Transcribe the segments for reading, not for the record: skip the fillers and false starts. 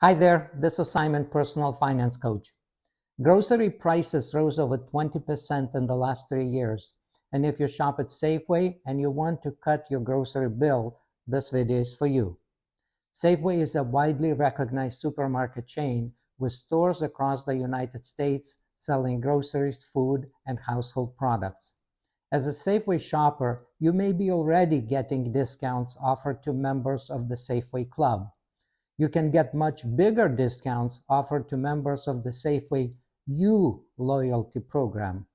Hi there, this is Simon, personal finance coach. Grocery prices rose over 20% in the last 3 years. And if you shop at Safeway and you want to cut your grocery bill, this video is for you. Safeway is a widely recognized supermarket chain with stores across the United States selling groceries, food, and household products. As a Safeway shopper, you may be already getting discounts offered to members of the Safeway Club. You can get much bigger discounts offered to members of the Safeway U loyalty program.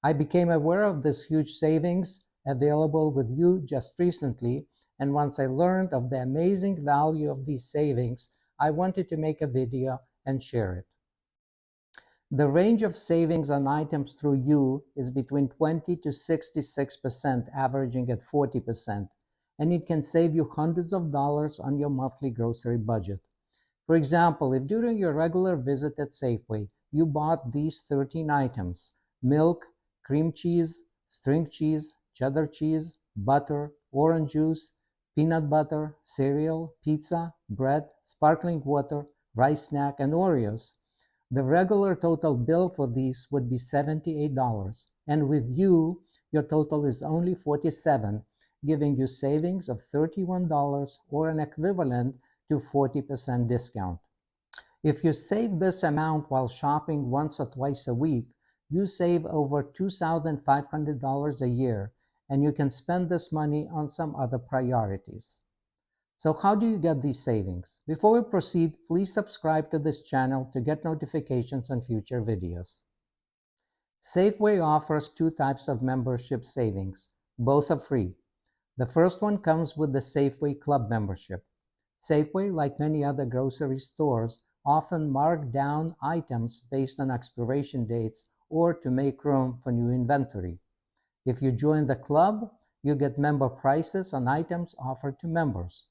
I became aware of this huge savings available with you just recently, and once I learned of the amazing value of these savings, I wanted to make a video and share it. The range of savings on items through U is between 20 to 66%, averaging at 40%. And it can save you hundreds of dollars on your monthly grocery budget. For example, if during your regular visit at Safeway, you bought these 13 items: milk, cream cheese, string cheese, cheddar cheese, butter, orange juice, peanut butter, cereal, pizza, bread, sparkling water, rice snack, and Oreos, the regular total bill for these would be $78. And with you, your total is only $47, giving you savings of $31 or an equivalent to 40% discount. If you save this amount while shopping once or twice a week, you save over $2,500 a year, and you can spend this money on some other priorities. So how do you get these savings? Before we proceed, please subscribe to this channel to get notifications on future videos. Safeway offers two types of membership savings. Both are free. The first one comes with the Safeway Club membership. Safeway, like many other grocery stores, often mark down items based on expiration dates or to make room for new inventory. If you join the club, you get member prices on items offered to members.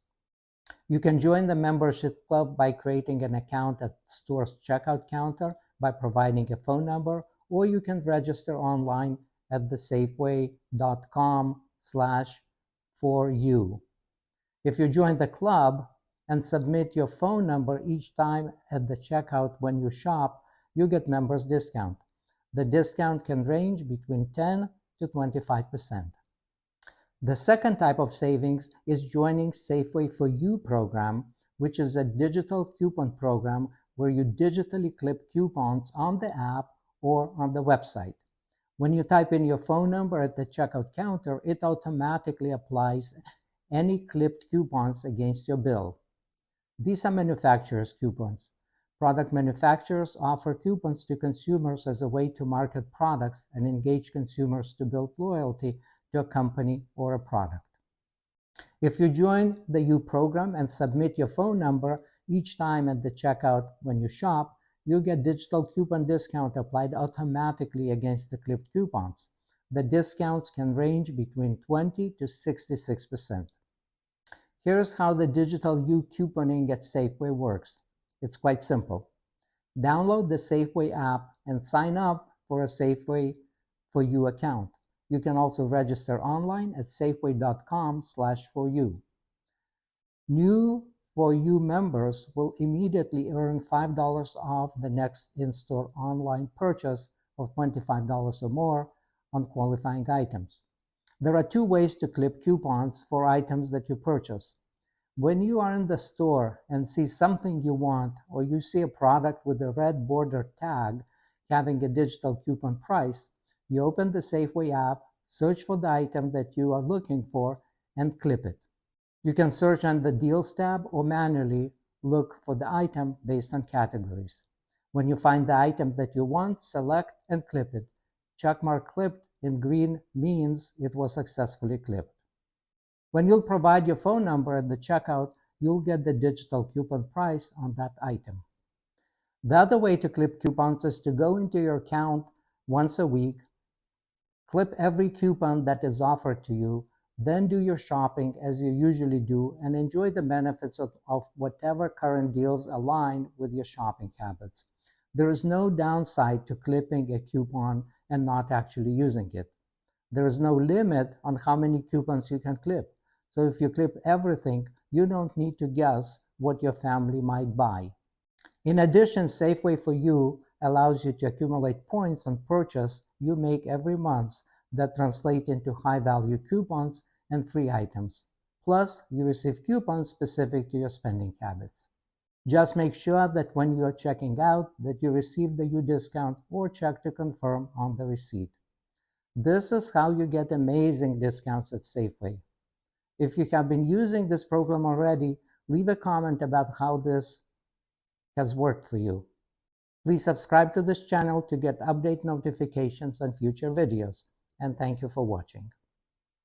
You can join the membership club by creating an account at the store's checkout counter by providing a phone number, or you can register online at thesafeway.com/4u. If you join the club and submit your phone number each time at the checkout when you shop, you get members discount. The discount can range between 10 to 25%. The second type of savings is joining Safeway for You program, which is a digital coupon program where you digitally clip coupons on the app or on the website. When you type in your phone number at the checkout counter, it automatically applies any clipped coupons against your bill. These are manufacturers' coupons. Product manufacturers offer coupons to consumers as a way to market products and engage consumers to build loyalty to a company or a product. If you join the U program and submit your phone number each time at the checkout when you shop, you get digital coupon discount applied automatically against the clipped coupons. The discounts can range between 20 to 66%. Here's how the digital U couponing at Safeway works. It's quite simple. Download the Safeway app and sign up for a Safeway for You account. You can also register online at safeway.com/4u. New For You members will immediately earn $5 off the next in-store online purchase of $25 or more on qualifying items. There are two ways to clip coupons for items that you purchase. When you are in the store and see something you want, or you see a product with a red border tag having a digital coupon price, you open the Safeway app, search for the item that you are looking for, and clip it. You can search on the Deals tab or manually look for the item based on categories. When you find the item that you want, select and clip it. Checkmark clipped in green means it was successfully clipped. When you'll provide your phone number at the checkout, you'll get the digital coupon price on that item. The other way to clip coupons is to go into your account once a week, clip every coupon that is offered to you, then do your shopping as you usually do and enjoy the benefits of whatever current deals align with your shopping habits. There is no downside to clipping a coupon and not actually using it. There is no limit on how many coupons you can clip. So if you clip everything, you don't need to guess what your family might buy. In addition, Safeway for You allows you to accumulate points on purchase you make every month that translate into high-value coupons and free items. Plus, you receive coupons specific to your spending habits. Just make sure that when you are checking out that you receive the U discount or check to confirm on the receipt. This is how you get amazing discounts at Safeway. If you have been using this program already, leave a comment about how this has worked for you. Please subscribe to this channel to get update notifications on future videos, and thank you for watching.